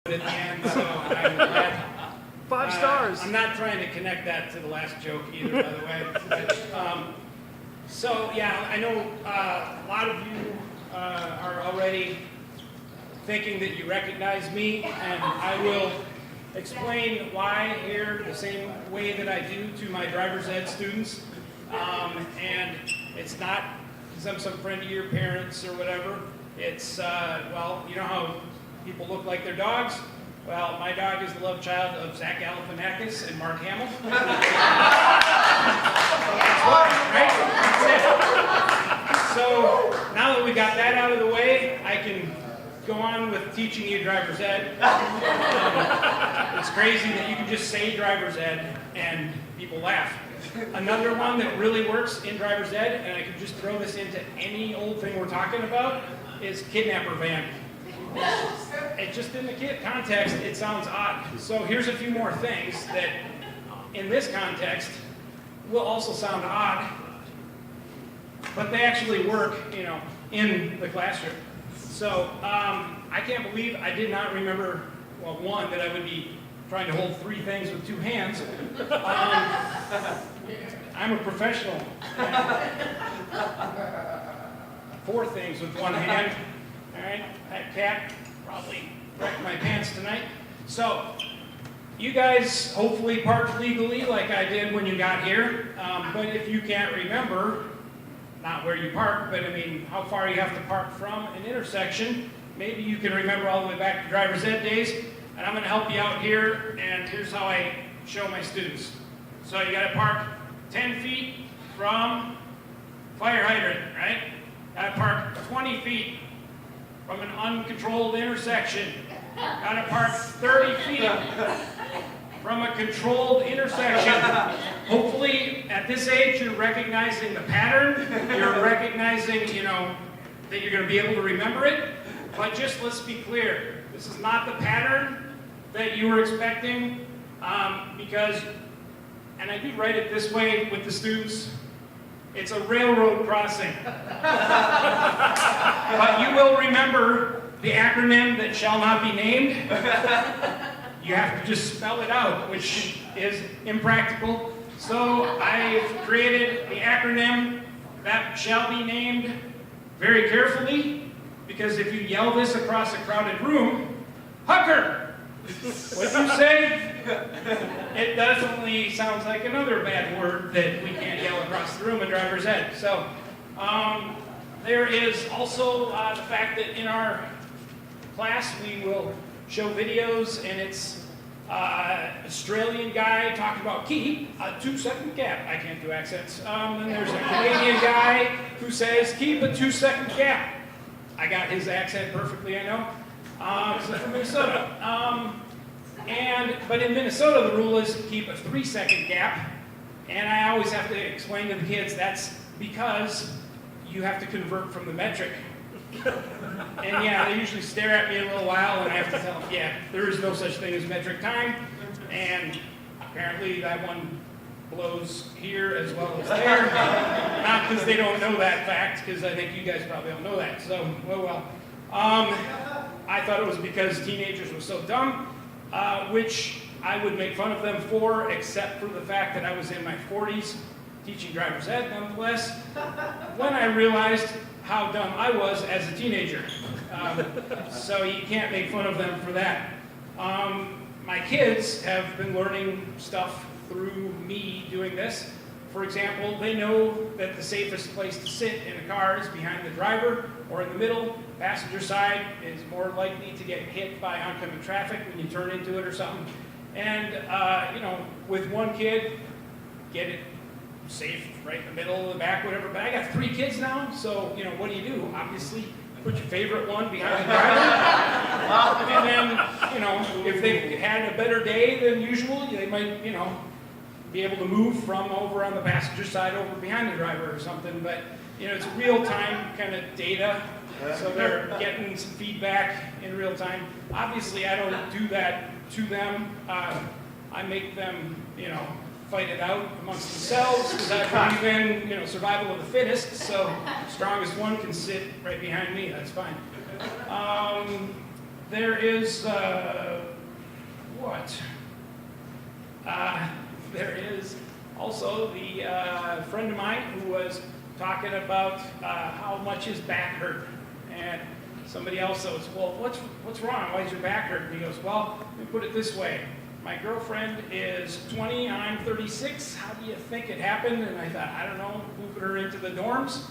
at the end, so I'm glad. 5 stars. I'm not trying to connect that to the last joke either, by the way. So yeah, I know a lot of you are already thinking that you recognize me, and I will explain why here the same way that I do to my driver's ed students. And it's not because I'm some friend of your parents or whatever. It's, well, you know how people look like their dogs? Well, my dog is the love child of Zach Galifianakis and Mark Hamill. That's why, right? That's it. So now that we got that out of the way, I can go on with teaching you driver's ed. It's crazy that you can just say driver's ed and people laugh. Another one that really works in driver's ed, and I can just throw this into any old thing we're talking about, is kidnapper van. It's just in the context, it sounds odd. So here's a few more things that, in this context, will also sound odd, but they actually work, you know, in the classroom. So I can't believe I did not remember, well, one, that I would be trying to hold 3 things with 2 hands. I'm a professional. 4 things with 1 hand. All right, that cat probably wrecked my pants tonight. So you guys hopefully parked legally like I did when you got here. But if you can't remember, not where you park, but I mean how far you have to park from an intersection, maybe you can remember all the way back to driver's ed days. And I'm going to help you out here, and here's how I show my students. So you got to park 10 feet from fire hydrant, right? Got to park 20 feet from an uncontrolled intersection. Got to park 30 feet from a controlled intersection. Hopefully, at this age, you're recognizing the pattern. You're recognizing, you know, that you're going to be able to remember it. But just let's be clear. This is not the pattern that you were expecting, because, and I do write it this way with the students, it's a railroad crossing. But you will remember the acronym that shall not be named. You have to just spell it out, which is impractical. So I've created the acronym that shall be named very carefully, because if you yell this across a crowded room, Hucker! What'd you say? It definitely sounds like another bad word that we can't yell across the room in driver's ed. So there is also the fact that in our class we will show videos, and it's Australian guy talking about keep a 2-second gap. I can't do accents. And there's a Canadian guy who says keep a 2-second gap. I got his accent perfectly, I know. So from Minnesota. But in Minnesota, the rule is keep a 3-second gap. And I always have to explain to the kids that's because you have to convert from the metric. And yeah, they usually stare at me a little while, and I have to tell them, yeah, there is no such thing as metric time. And apparently that one blows here as well as there. Not because they don't know that fact, because I think you guys probably don't know that. So, well. I thought it was because teenagers were so dumb, which I would make fun of them for, except for the fact that I was in my 40s teaching driver's ed nonetheless, when I realized how dumb I was as a teenager. So you can't make fun of them for that. My kids have been learning stuff through me doing this. For example, they know that the safest place to sit in a car is behind the driver or in the middle. Passenger side is more likely to get hit by oncoming traffic when you turn into it or something. And, you know, with one kid, get it safe right in the middle, the back, whatever. But I got 3 kids now, so, you know, what do? Obviously, put your favorite one behind the driver. And then, you know, if they've had a better day than usual, they might, you know, be able to move from over on the passenger side over behind the driver or something. But, you know, it's real-time kind of data, so they're getting some feedback in real time. Obviously, I don't do that to them. I make them, you know, fight it out amongst themselves, because I believe in, you know, survival of the fittest. So strongest one can sit right behind me. That's fine. there is, what? There is also the friend of mine who was talking about how much his back hurt. And somebody else says, well, what's wrong? Why is your back hurt? And he goes, well, let me put it this way. My girlfriend is 20, I'm 36. How do you think it happened? And I thought, I don't know, moving her into the dorms?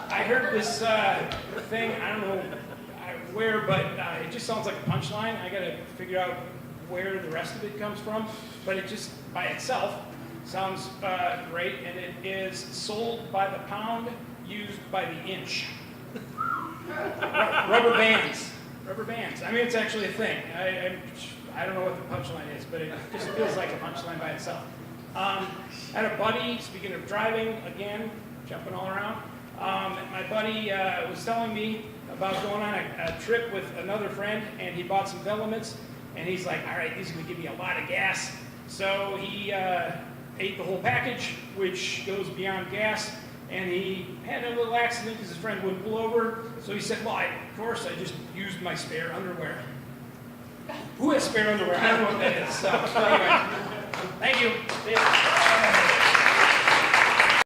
I heard this thing, I don't know where, but it just sounds like a punchline. I got to figure out where the rest of it comes from. But it just, by itself, sounds great. And it is sold by the pound, used by the inch. Rubber bands. Rubber bands. I mean, it's actually a thing. I don't know what the punchline is, but it just feels like a punchline by itself. I had a buddy, speaking of driving, again, jumping all around. My buddy was telling me about going on a trip with another friend, and he bought some Velements, and he's like, all right, these are going to give me a lot of gas. So he ate the whole package, which goes beyond gas. And he had a little accident because his friend wouldn't pull over. So he said, well, of course, I just used my spare underwear. Who has spare underwear? I don't know what that is. So anyway, thank you.